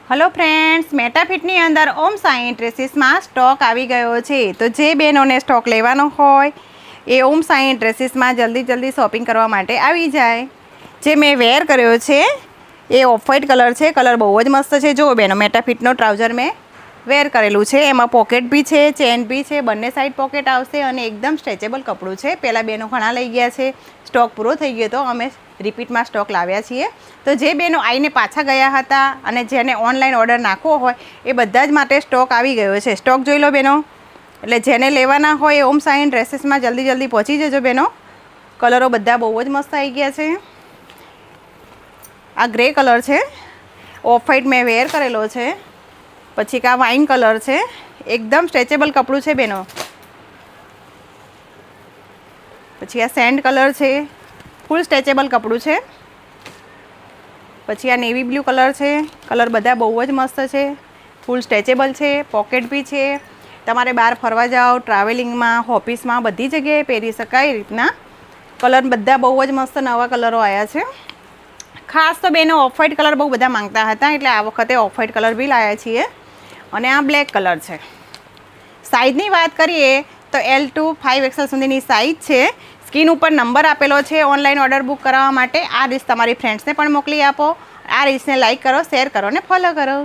Hello friends, मेटाफिटनी अंदर ओम Sai dresses में stock आवी गयो छे। तो जे बहनों ने स्टॉक लेवानो होय ए ओम साई ड्रेसीस में जल्दी जल्दी शॉपिंग करवा माटे आवी जाए। जे मैं वेर कर्यो छे ए ऑफ व्हाइट कलर छे। कलर बहुत ज मस्त छे। जो बहनों मेटाफिटनो ट्राउजर में वेर करेलू छे। एमां पॉकेट भी छे, चेन भी छे, बंने साइड पॉकेट आवशे अने एकदम स्ट्रेचेबल कपड़ू छे। पहला बहनों घणा लई गया छे, स्टॉक पूरो थई गयो तो अमे रिपीट में स्टॉक लाव्या छीए। तो जे बहनों आईने पाछा गया हता अने जेने ऑनलाइन ऑर्डर नाखवो होय ए बधा ज माटे स्टॉक आवी गयो छे। स्टॉक जोई लो बहनों, एटले जेने लेवाना होय ओम साई ड्रेसीस में जल्दी जल्दी पहोंची जजो बहनों। कलरो बधा बहु ज मस्त आई गया छे। आ ग्रे कलर छे, ऑफ व्हाइट में वेर करेलो छे। पछी का वाइन कलर छे, एकदम स्ट्रेचेबल कपड़ू छे बहनों। पछी आ सेंड कलर छे, फूल स्ट्रेचेबल कपड़ू छे। पछी आ नेवी ब्लू कलर छे। कलर बधा बहु ज मस्त छे, फूल स्ट्रेचेबल छे, पॉकेट भी छे। तमारे बार फरवा जाओ, ट्रावेलिंग में, ऑफिस में बधी जगह पहरी शकाय रीतना। कलर बधा बहु ज मस्त नवा कलरो आया छे। खास तो बेनो ऑफ व्हाइट कलर बहु बधा मांगता हता एटले आ वखते ऑफ व्हाइट कलर भी लाया छीए। अने आ ब्लेक कलर छे। साइजनी बात करिए तो L to 5XL सुधीनी साइज छे। स्क्रीन पर नंबर आपेलो छे ऑनलाइन ऑर्डर बुक करावा माटे। आ रीस तमारी फ्रेंड्स ने पण मोकली आपो। आ रीसने लाइक करो, शेर करो ने फॉलो करो।